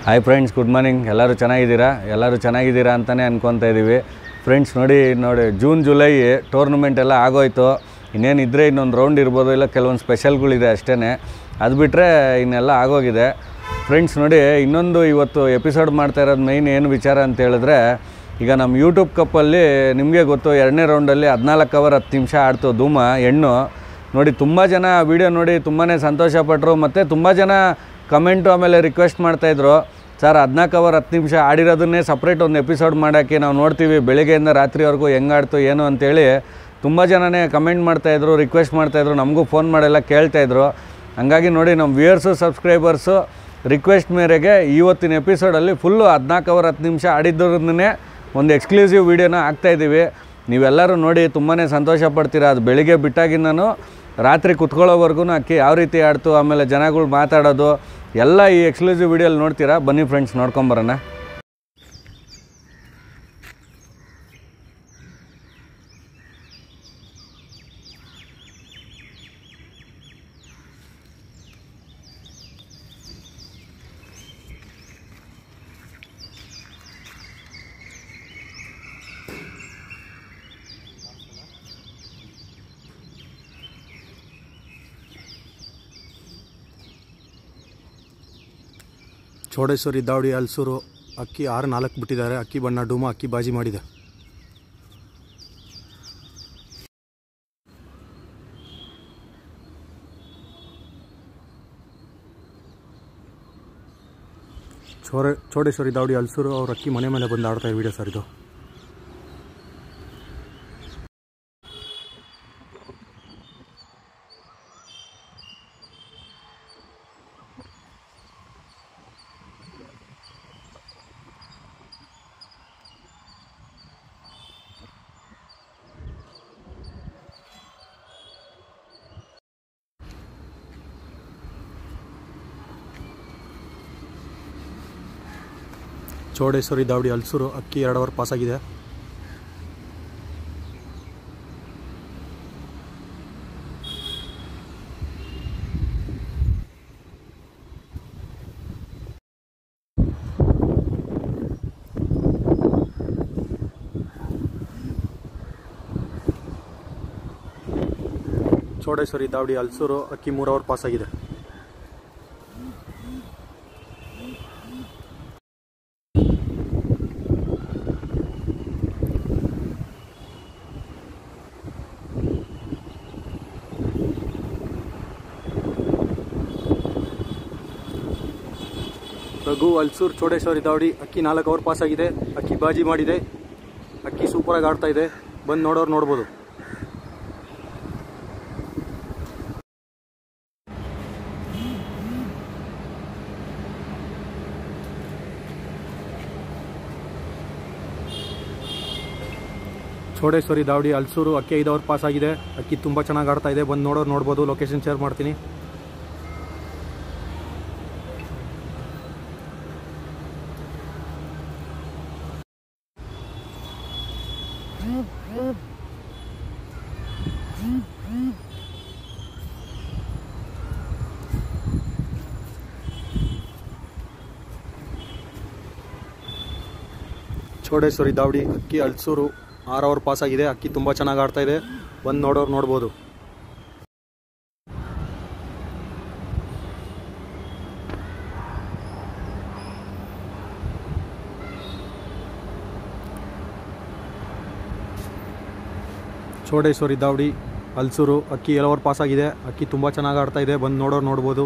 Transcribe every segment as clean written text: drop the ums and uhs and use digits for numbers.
Hi friends, good morning. ಎಲ್ಲರೂ ಚೆನ್ನಾಗಿದ್ದೀರಾ ಅಂತಲೇ ಅನ್ಕೊತಾ ಇದ್ದೀವಿ. ಫ್ರೆಂಡ್ಸ್ ನೋಡಿ ಜೂನ್ ಜುಲೈ ಟೂರ್ನಮೆಂಟ್ ಎಲ್ಲ ಆಗೋಯ್ತು. ಇನ್ನೇನಿದ್ರೆ ಇನ್ನೊಂದು ರೌಂಡ್ ಇರ್ಬೋದು, ಇಲ್ಲ ಕೆಲವೊಂದು ಸ್ಪೆಷಲ್ಗಳಿದೆ ಅಷ್ಟೇ. ಅದು ಬಿಟ್ಟರೆ ಇನ್ನೆಲ್ಲ ಆಗೋಗಿದೆ. ಫ್ರೆಂಡ್ಸ್ ನೋಡಿ, ಇನ್ನೊಂದು ಇವತ್ತು ಎಪಿಸೋಡ್ ಮಾಡ್ತಾ ಇರೋದು ಮೈನ್ ಏನು ವಿಚಾರ ಅಂತ ಹೇಳಿದ್ರೆ, ಈಗ ನಮ್ಮ ಯೂಟ್ಯೂಬ್ ಕಪ್ಪಲ್ಲಿ ನಿಮಗೆ ಗೊತ್ತು, 2ನೇ ರೌಂಡಲ್ಲಿ 14 ಓವರ್ 10 ನಿಮಿಷ ಆಡ್ತು ಧೂಮ ಹೆಣ್ಣು. ನೋಡಿ ತುಂಬ ಜನ ವೀಡಿಯೋ ನೋಡಿ ತುಂಬಾ ಸಂತೋಷಪಟ್ಟರು. ಮತ್ತು ತುಂಬ ಜನ ಕಮೆಂಟು ಆಮೇಲೆ ರಿಕ್ವೆಸ್ಟ್ ಮಾಡ್ತಾಯಿದ್ರು, ಸರ್ 14 ಓವರ್ 10 ನಿಮಿಷ ಆಡಿರೋದನ್ನೇ ಸಪ್ರೇಟ್ ಒಂದು ಎಪಿಸೋಡ್ ಮಾಡೋಕ್ಕೆ ನಾವು ನೋಡ್ತೀವಿ, ಬೆಳಗ್ಗೆಯಿಂದ ರಾತ್ರಿವರೆಗೂ ಹೆಂಗಾಡ್ತು ಏನು ಅಂತೇಳಿ ತುಂಬ ಜನನೇ ಕಮೆಂಟ್ ಮಾಡ್ತಾಯಿದ್ರು, ರಿಕ್ವೆಸ್ಟ್ ಮಾಡ್ತಾಯಿದ್ರು, ನಮಗೂ ಫೋನ್ ಮಾಡೆಲ್ಲ ಕೇಳ್ತಾಯಿದ್ರು. ಹಂಗಾಗಿ ನೋಡಿ, ನಮ್ಮ ವ್ಯೂಯರ್ಸು ಸಬ್ಸ್ಕ್ರೈಬರ್ಸು ರಿಕ್ವೆಸ್ಟ್ ಮೇರೆಗೆ ಇವತ್ತಿನ ಎಪಿಸೋಡಲ್ಲಿ ಫುಲ್ಲು 14 ಓವರ್ 10 ನಿಮಿಷ ಆಡಿದ್ದರನ್ನೇ ಒಂದು ಎಕ್ಸ್ಕ್ಲೂಸಿವ್ ವೀಡಿಯೋನ ಹಾಕ್ತಾಯಿದ್ದೀವಿ. ನೀವೆಲ್ಲರೂ ನೋಡಿ ತುಂಬಾ ಸಂತೋಷ ಪಡ್ತೀರಾ. ಅದು ಬೆಳಿಗ್ಗೆ ಬಿಟ್ಟಾಗಿಂದನೂ ರಾತ್ರಿ ಕುತ್ಕೊಳ್ಳೋವರೆಗೂ ಅಕ್ಕಿ ಯಾವ ರೀತಿ ಆಡ್ತು, ಆಮೇಲೆ ಜನಗಳು ಮಾತಾಡೋದು ಎಲ್ಲ ಈ ಎಕ್ಸ್ಕ್ಲೂಸಿವ್ ವೀಡಿಯೋಲ್ಲಿ ನೋಡ್ತೀರಾ. ಬನ್ನಿ ಫ್ರೆಂಡ್ಸ್, ನೋಡ್ಕೊಂಬರೋಣ. ಚೌಡೇಶ್ವರಿ ದಾವಡಿ ಹಲಸೂರು ಅಕ್ಕಿ 6-4 ಬಿಟ್ಟಿದ್ದಾರೆ. ಅಕ್ಕಿ ಬಣ್ಣ ಡೂಮ ಅಕ್ಕಿ ಬಾಜಿ ಮಾಡಿದೆ. ಚೌಡೇಶ್ವರಿ ದಾವಡಿ ಹಲಸೂರು ಅವ್ರ ಅಕ್ಕಿ ಮನೆ ಮೇಲೆ ಬಂದು ಆಡ್ತಾ ವಿಡಿಯೋ ಸರ್ ಇದು. ಚೌಡೇಶ್ವರಿ ದಾವಡಿ ಹಲಸೂರು ಅಕ್ಕಿ 2 ಓವರ್ ಪಾಸ್ ಆಗಿದೆ. ಚೌಡೇಶ್ವರಿ ದಾವಡಿ ಹಲಸೂರು ಅಕ್ಕಿ 3 ಓವರ್ ಪಾಸ್ ಆಗಿದೆ. ರಘು ಹಲಸೂರು ಚೌಡೇಶ್ವರಿ ದಾವಡಿ ಅಕ್ಕಿ 4 ಓವರ್ ಪಾಸ್ ಆಗಿದೆ. ಅಕ್ಕಿ ಬಾಜಿ ಮಾಡಿದೆ. ಅಕ್ಕಿ ಸೂಪರಾಗಿ ಆಡ್ತಾ ಇದೆ. ಬಂದು ನೋಡೋರು ನೋಡ್ಬೋದು. ಚೌಡೇಶ್ವರಿ ದಾವಡಿ ಹಲಸೂರು ಅಕ್ಕಿ 5 ಓವರ್ ಪಾಸ್ ಆಗಿದೆ. ಅಕ್ಕಿ ತುಂಬ ಚೆನ್ನಾಗಿ ಆಡ್ತಾ ಇದೆ. ಬಂದು ನೋಡೋರು ನೋಡ್ಬೋದು. ಲೊಕೇಶನ್ ಶೇರ್ ಮಾಡ್ತೀನಿ. ಚೌಡೇಶ್ವರಿ ದಾವಡಿ ಅಕ್ಕಿ ಹಲಸೂರು 6 ಓವರ್ ಪಾಸ್ ಆಗಿದೆ. ಅಕ್ಕಿ ತುಂಬ ಚೆನ್ನಾಗಿ ಆಡ್ತಾ ಇದೆ. ಬಂದು ನೋಡೋರು ನೋಡ್ಬೋದು. ಚೌಡೇಶ್ವರಿ ದಾವಡಿ ಹಲಸೂರು ಅಕ್ಕಿ 7 ಓವರ್ ಪಾಸ್ ಆಗಿದೆ. ಅಕ್ಕಿ ತುಂಬ ಚೆನ್ನಾಗಿ ಆಡ್ತಾ ಇದೆ. ಬಂದು ನೋಡೋರು ನೋಡ್ಬೋದು.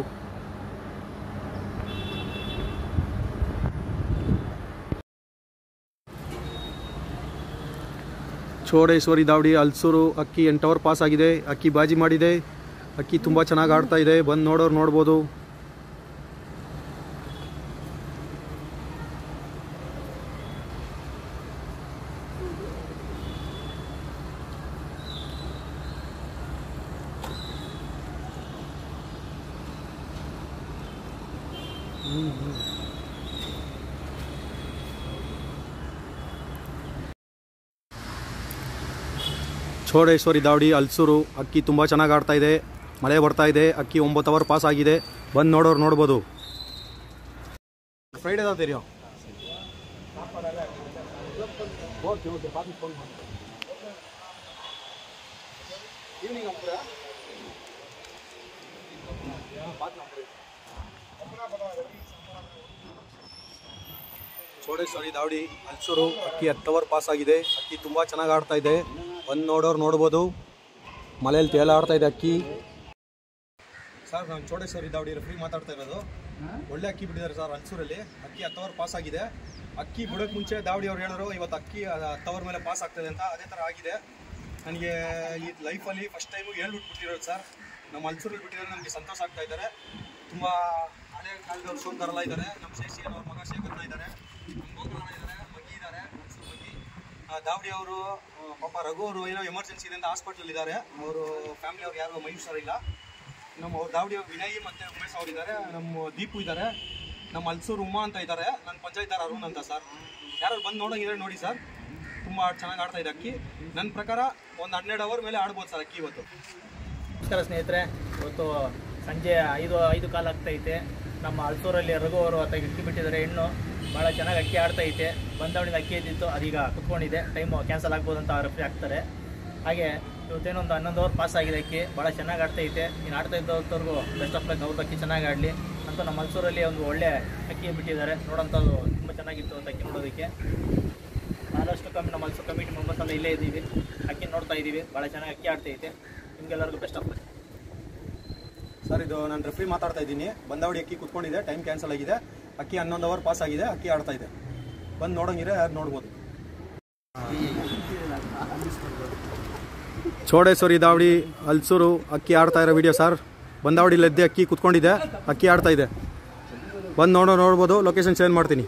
ಚೌಡೇಶ್ವರಿ ದಾವಡಿ ಹಲಸೂರು ಅಕ್ಕಿ 8 ಓವರ್ ಪಾಸ್ ಆಗಿದೆ. ಅಕ್ಕಿ ಬಾಜಿ ಮಾಡಿದೆ. ಅಕ್ಕಿ ತುಂಬ ಚೆನ್ನಾಗಿ ಆಡ್ತಾ ಇದೆ. ಬಂದು ನೋಡೋರು ನೋಡ್ಬೋದು. ಚೌಡೇಶ್ವರಿ ದಾವಡಿ ಹಲಸೂರು ಅಕ್ಕಿ ತುಂಬ ಚೆನ್ನಾಗಿ ಆಡ್ತಾ ಇದೆ. ಮಳೆ ಬರ್ತಾ ಇದೆ. ಅಕ್ಕಿ 9 ಓವರ್ ಪಾಸ್ ಆಗಿದೆ. ಬಂದು ನೋಡೋರು ನೋಡ್ಬೋದು. फ्राइडे தான் தெரியும் ஈவினிங் அப்புறம் ಚೋಡೇಶ್ವರಿ ದಾವಡಿ ಹಲ್ಸೂರು ಅಕ್ಕಿ 10 ಅವರ್ ಪಾಸ್ ಆಗಿದೆ. ಅಕ್ಕಿ ತುಂಬ ಚೆನ್ನಾಗಿ ಆಡ್ತಾ ಇದೆ. ಬಂದು ನೋಡೋರು ನೋಡ್ಬೋದು. ಮಲೆಯಲ್ಲಿ ತೇಲ ಆಡ್ತಾ ಇದೆ ಅಕ್ಕಿ. ಸರ್ ನಾನು ಚೋಡೇಶ್ವರಿ ದಾವಡಿ ರೆಫ್ರಿ ಮಾತಾಡ್ತಾ ಇರೋದು. ಒಳ್ಳೆ ಅಕ್ಕಿ ಬಿಟ್ಟಿದ್ದಾರೆ ಸರ್ ಹಲ್ಸೂರಲ್ಲಿ. ಅಕ್ಕಿ 10 ಅವರ್ ಪಾಸ್ ಆಗಿದೆ. ಅಕ್ಕಿ ಬಿಡೋಕ್ಕೆ ಮುಂಚೆ ದಾವಡಿ ಅವ್ರು ಹೇಳಿದ್ರು ಇವತ್ತು ಅಕ್ಕಿ 10 ಅವರ್ ಮೇಲೆ ಪಾಸ್ ಆಗ್ತದೆ ಅಂತ. ಅದೇ ಥರ ಆಗಿದೆ. ನನಗೆ ಈ ಲೈಫಲ್ಲಿ ಫಸ್ಟ್ ಟೈಮು ಹೇಳ್ಬಿಟ್ಟಿರೋದು ಸರ್. ನಮ್ಮ ಹಲ್ಸೂರಲ್ಲಿ ಬಿಟ್ಟಿದ್ದಾರೆ, ನಮಗೆ ಸಂತೋಷ ಆಗ್ತಾ ಇದ್ದಾರೆ. ತುಂಬ ಹಳೆ ಕಾಲದವ್ರು ಸೋಂಕರೆಲ್ಲ ಇದ್ದಾರೆ. ನಮ್ಮ ಶೇಷಿ ಅವ್ರ ಮಗ ಶೇಖರ್ನ ಇದ್ದಾರೆ, ನಮ್ಮ ಗೋಕುಲನ ಇದ್ದಾರೆ, ಮಗಿ ಇದ್ದಾರೆ, ಹಲ್ಸೂರು ಮಗಿ. ದಾವಡಿ ಅವರು ಪಾಪ ರಘು ಅವರು ಏನೋ ಎಮರ್ಜೆನ್ಸಿ ಇದೆ ಅಂತ ಹಾಸ್ಪಿಟ್ಲಲ್ಲಿ ಇದ್ದಾರೆ. ಅವರು ಫ್ಯಾಮಿಲಿ ಅವ್ರು ಯಾರು ಮೈಸೂರಿಲ್ಲ. ನಮ್ಮ ಅವ್ರು ದಾವಡಿ ಅವ್ರು ವಿನಯ್ ಮತ್ತು ಉಮೇಶ್ ಅವ್ರು ಇದ್ದಾರೆ. ನಮ್ಮ ದೀಪು ಇದ್ದಾರೆ. ನಮ್ಮ ಹಲ್ಸೂರು ಉಮಾ ಅಂತ ಇದ್ದಾರೆ. ನನ್ನ ಪಂಚಾಯತ್ದಾರ ಅರುಣ್ ಅಂತ ಸರ್. ಯಾರು ಬಂದು ನೋಡೋಂಗಿದ್ರೆ ನೋಡಿ ಸರ್. ತುಂಬ ಚೆನ್ನಾಗಿ ಆಡ್ತಾ ಇದೆ ಅಕ್ಕಿ. ನನ್ನ ಪ್ರಕಾರ ಒಂದು 12 ಅವರ್ ಮೇಲೆ ಆಡ್ಬೋದು ಸರ್ ಅಕ್ಕಿ ಇವತ್ತು. ನಮಸ್ಕಾರ ಸ್ನೇಹಿತರೆ, ಇವತ್ತು ಸಂಜೆ 5 ಕಾಲ ಆಗ್ತೈತೆ. ನಮ್ಮ ಹಲ್ಸೂರಲ್ಲಿ ರಘು ಅವರು ಅಕ್ಕಿ ಬಿಟ್ಟಿದ್ದಾರೆ. ಹೆಣ್ಣು ಭಾಳ ಚೆನ್ನಾಗಿ ಅಕ್ಕಿ ಆಡ್ತಾ ಐತೆ. ಬಂದವಳಿಗೆ ಅಕ್ಕಿ ಇದ್ದಿತ್ತು, ಅದೀಗ ಕುತ್ಕೊಂಡಿದೆ. ಟೈಮು ಕ್ಯಾನ್ಸಲ್ ಆಗ್ಬೋದು ಅಂತ ರೆಫ್ರಿ ಆಗ್ತಾರೆ. ಹಾಗೆ ಇವತ್ತೇನೊಂದು 11 ಅವರ್ ಪಾಸ್ ಆಗಿದೆ. ಅಕ್ಕಿ ಭಾಳ ಚೆನ್ನಾಗಿ ಆಡ್ತಾ ಐತೆ. ಇನ್ನು ಆಡ್ತಾ ಇದ್ದವ್ರಿಗೂ ಬೆಸ್ಟ್ ಆಫ್ ಲಕ್. ಅವ್ರದ್ದು ಅಕ್ಕಿ ಚೆನ್ನಾಗಿ ಆಡಲಿ ಅಂತ ನಮ್ಮ ಹಲ್ಸೂರಲ್ಲಿ ಒಂದು ಒಳ್ಳೆ ಅಕ್ಕಿ ಬಿಟ್ಟಿದ್ದಾರೆ. ನೋಡೋಂಥದ್ದು ತುಂಬ ಚೆನ್ನಾಗಿತ್ತು ಅಂತ ಅಕ್ಕಿ ನೋಡೋದಕ್ಕೆ. ಭಾಳಷ್ಟು ನಮ್ಮ ಹಲ್ಸೂರು ಕಮಿಟಿ ಮೆಂಬರ್ಸ್ ಎಲ್ಲ ಇಲ್ಲೇ ಇದ್ದೀವಿ. ಅಕ್ಕಿ ನೋಡ್ತಾ ಇದ್ದೀವಿ. ಭಾಳ ಚೆನ್ನಾಗಿ ಅಕ್ಕಿ ಆಡ್ತೈತೆ. ನಿಮಗೆಲ್ಲರಿಗೂ ಬೆಸ್ಟ್ ಆಫ್ ಲಕ್ ಸರ್. ಇದು ನಾನು ರೆಫ್ರಿ ಮಾತಾಡ್ತಾ ಇದ್ದೀನಿ. ಬಂದವಡಿ ಅಕ್ಕಿ ಕುತ್ಕೊಂಡಿದೆ. ಟೈಮ್ ಕ್ಯಾನ್ಸಲ್ ಆಗಿದೆ. ಅಕ್ಕಿ 11 ಅವರ್ ಪಾಸ್ ಆಗಿದೆ. ಅಕ್ಕಿ ಆಡ್ತಾ ಇದೆ. ಬಂದು ನೋಡೋಂಗಿದ್ರೆ ಯಾರು ನೋಡ್ಬೋದು. ಚೋಡೇಶ್ವರಿ ದಾವಡಿ ಹಲ್ಸೂರು ಅಕ್ಕಿ ಆಡ್ತಾ ಇರೋ ವಿಡಿಯೋ ಸರ್. ಬಂದಾವಡಿಲಿ ಎದ್ದೆ ಅಕ್ಕಿ ಕುತ್ಕೊಂಡಿದೆ. ಅಕ್ಕಿ ಆಡ್ತಾ ಇದೆ. ಬಂದು ನೋಡ್ಬೋದು. ಲೊಕೇಶನ್ ಶೇರ್ ಮಾಡ್ತೀನಿ.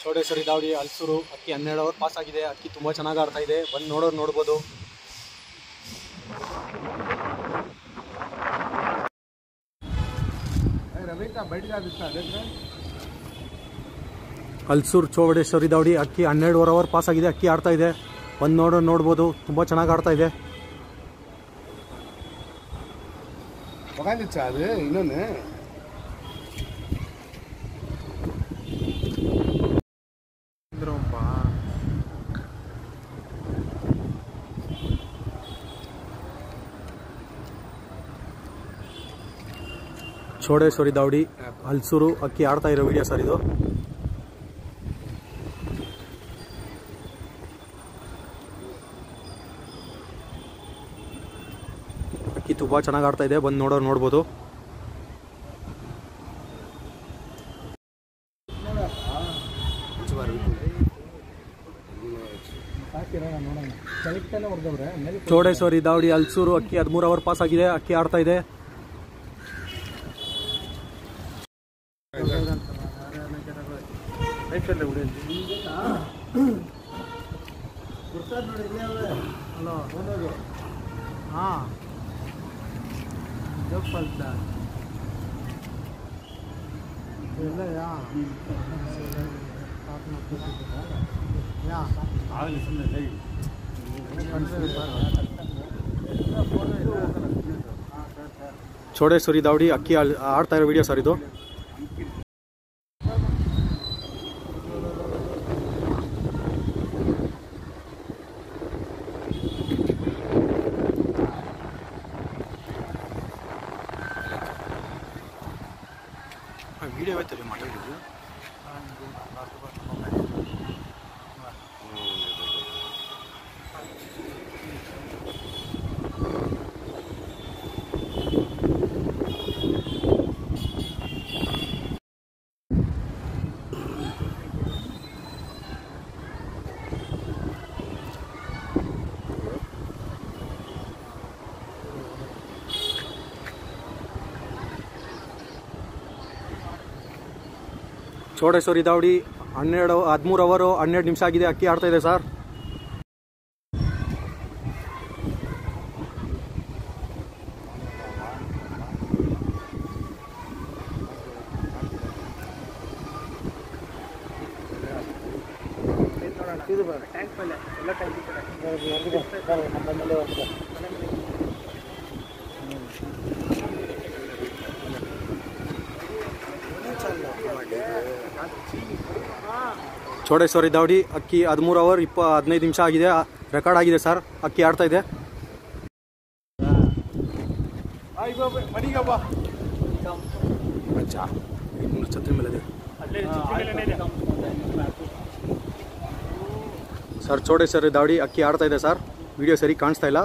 ಚೋಡೇಶ್ವರಿ ದಾವಡಿ ಹಲ್ಸೂರು ಅಕ್ಕಿ 12 ಅವರ್ ಪಾಸ್ ಆಗಿದೆ. ಅಕ್ಕಿ ತುಂಬ ಚೆನ್ನಾಗಿ ಆಡ್ತಾ ಇದೆ. ಬಂದು ನೋಡೋರು ನೋಡ್ಬೋದು. ಹಲ್ಸೂರು ಚೋಡೇಶ್ವರಿ ದಾವಡಿ ಅಕ್ಕಿ 12 ಅವರ್ ಪಾಸ್ ಆಗಿದೆ. ಅಕ್ಕಿ ಆಡ್ತಾ ಇದೆ. ಬಂದು ನೋಡೋರು ನೋಡ್ಬೋದು. ತುಂಬ ಚೆನ್ನಾಗಿ ಆಡ್ತಾ ಇದೆ. ಇನ್ನೊಂದು ಚೋಡೇಶ್ವರಿ ದಾವಡಿ ಹಲ್ಸೂರು ಅಕ್ಕಿ ಆಡ್ತಾ ಇರೋ ವಿಡಿಯೋ ಸರ್ ಇದು. ಅಕ್ಕಿ ತುಂಬ ಚೆನ್ನಾಗಿ ಆಡ್ತಾ ಇದೆ. ಬಂದು ನೋಡೋರು ನೋಡ್ಬೋದು. ಚೋಡೇಶ್ವರಿ ದಾವಡಿ ಹಲ್ಸೂರು ಅಕ್ಕಿ 13 ಅವರ್ ಪಾಸ್ ಆಗಿದೆ. ಅಕ್ಕಿ ಆಡ್ತಾ ಇದೆ. ಚೋಡೇಶ್ವರಿ ದಾವಡಿ ಅಕ್ಕಿ ಆಡ್ತಾ ಇರೋ ವಿಡಿಯೋ ಸರ್ ಇದು. ವಿಡಿಯೋ ಆಯ್ತು ಮಾತಾಡಿದ್ದು. ಚೋಡೇಶ್ವರಿ ದಾವಡಿ 13 ಅವರು 12 ನಿಮಿಷ ಆಗಿದೆ. ಅಕ್ಕಿ ಆಡ್ತಾ ಇದೆ ಸರ್. ಚೋಡೇಶ್ವರಿ ದಾವಡಿ ಅಕ್ಕಿ 13 ಅವರ್ 15 ನಿಮಿಷ ಆಗಿದೆ, ರೆಕಾರ್ಡ್ ಆಗಿದೆ ಸರ್. ಅಕ್ಕಿ ಆಡ್ತಾ ಇದೆ. ಛತ್ರಿ ಮೇಲೆ ಸರ್ ಚೋಡೇಶ್ವರಿ ದಾವಡಿ ಅಕ್ಕಿ ಆಡ್ತಾ ಇದೆ ಸರ್. ವಿಡಿಯೋ ಸರಿ ಕಾಣಿಸ್ತಾ ಇಲ್ಲ.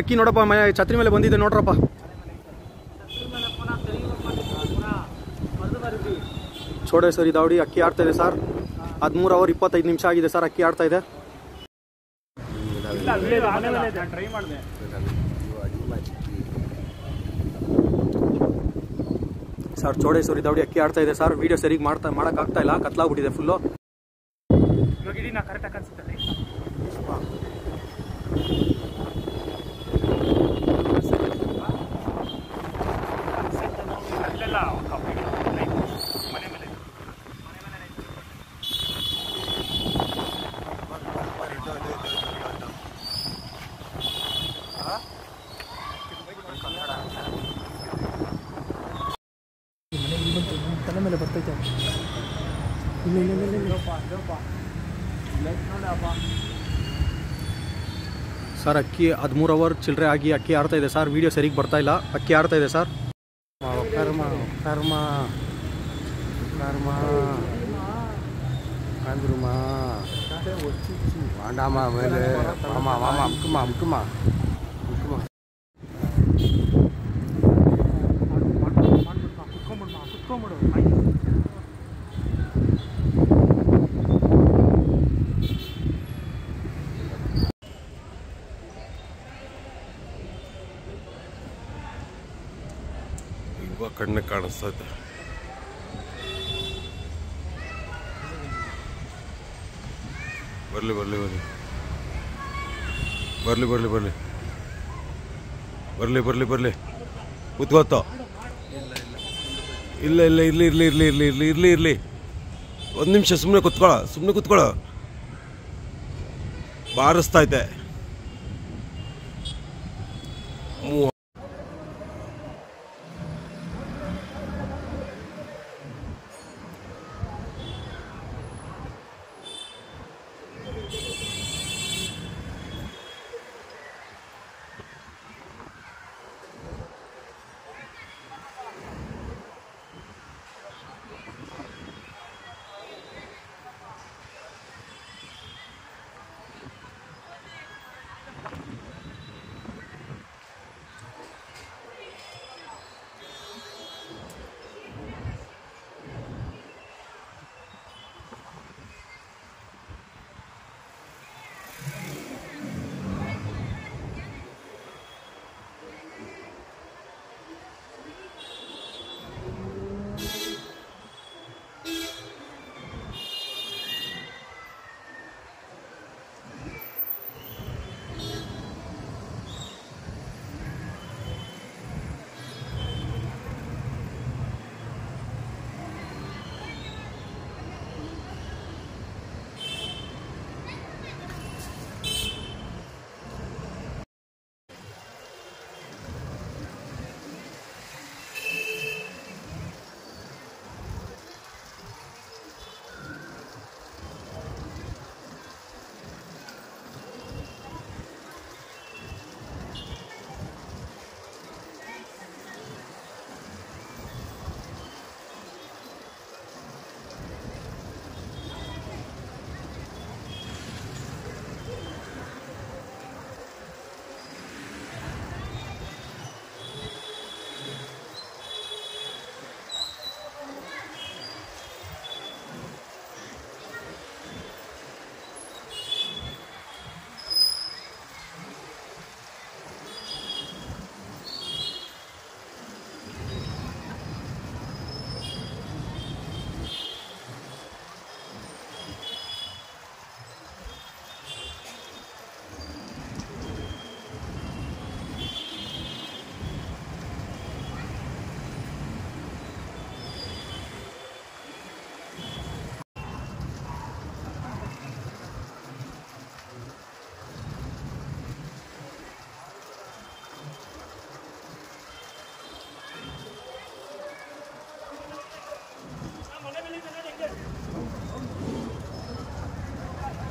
ಅಕ್ಕಿ ನೋಡಪ್ಪ, ಛತ್ರಿ ಮೇಲೆ ಬಂದಿದೆ ನೋಡ್ರಪ್ಪ. ಚೋಡೇಶ್ವರಿ ದಾವಡಿ ಅಕ್ಕಿ ಆಡ್ತಾ ಇದೆ ಸರ್. 13 ಅವರ್ 25 ನಿಮಿಷ ಆಗಿದೆ ಸರ್. ಅಕ್ಕಿ ಆಡ್ತಾ ಇದೆ ಸರ್. ಚೋಡೇಶ್ವರಿ ದಾವಡಿ ಅಕ್ಕಿ ಆಡ್ತಾ ಇದೆ ಸರ್. ವಿಡಿಯೋ ಸರಿಗೆ ಮಾಡೋಕ್ಕಾಗ್ತಾ ಇಲ್ಲ, ಕತ್ಲಾಗ್ಬಿಟ್ಟಿದೆ ಫುಲ್ಲು. ತಲೆ ಮೇಲೆ ಬರ್ತೈತೆ. ಸರ್ ಅಕ್ಕಿ 13 ಅವರ್ ಚಿಲ್ಲರೆ ಆಗಿ ಅಕ್ಕಿ ಆಡ್ತಾ ಇದೆ ಸರ್. ವಿಡಿಯೋ ಸರಿಗೆ ಬರ್ತಾ ಇಲ್ಲ. ಅಕ್ಕಿ ಆಡ್ತಾ ಇದೆ ಸರ್. ಕರ್ಮ ಕರ್ಮ ಕರ್ಮ ಅಂದ್ರಮ್ಮ ವಾಂಡಮ್ಮ ಮೇಲೆ ಮಾಮ ಮಾಮ ಅಮ್ಕಮ್ಮ ಅಮ್ಕಮ್ಮ ಅಮ್ಕಮ್ಮ ಕುತ್ಕೊಂಬಿಡು. ಕಣ್ಣು ಕಾಣಿಸ್ತದೆ. ಬರ್ಲಿ ಬರ್ಲಿ ಬರ್ಲಿ ಬರ್ಲಿ ಬರ್ಲಿ ಬರ್ಲಿ ಬರ್ಲಿ ಬರ್ಲಿ ಬರ್ಲಿ ಕೂತ್ಕೋತ. ಇಲ್ಲ ಇಲ್ಲ ಇರ್ಲಿ ಇರ್ಲಿ ಇರ್ಲಿ ಇರ್ಲಿ ಇರ್ಲಿ ಇರ್ಲಿ ಇರ್ಲಿ 1 ನಿಮಿಷ ಸುಮ್ಮನೆ ಕೂತ್ಕೊಳ್ಳೋ. ಬಾರಿಸ್ತೈತೆ.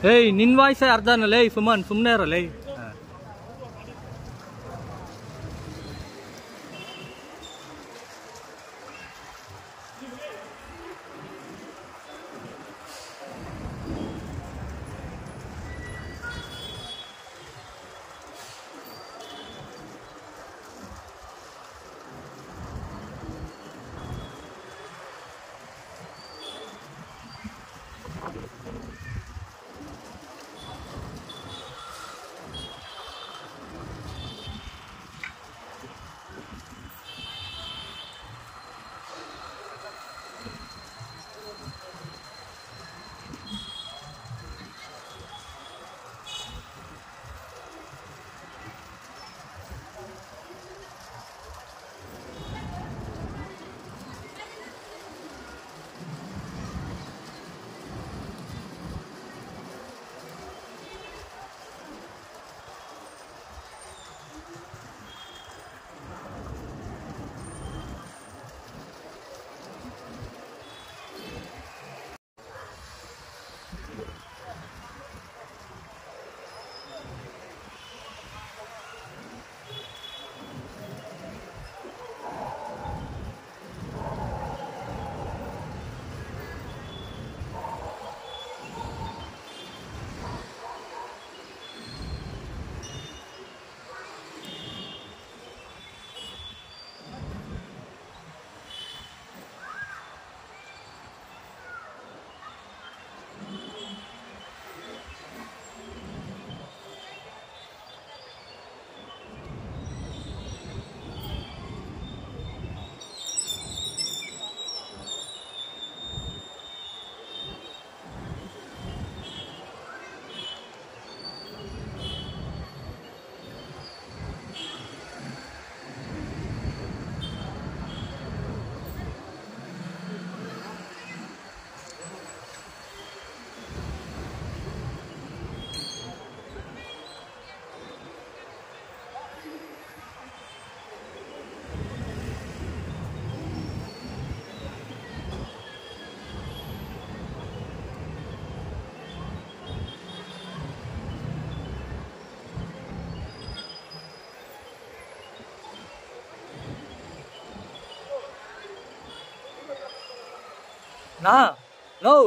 ಏಯ್ ನಿನ್ ವಾಯ್ಸೇ ಅರ್ಧನಲ್ಲೇ ಸುಮನ್ ಸುಮ್ಮನೆ ಇರಲ್ಲೇ.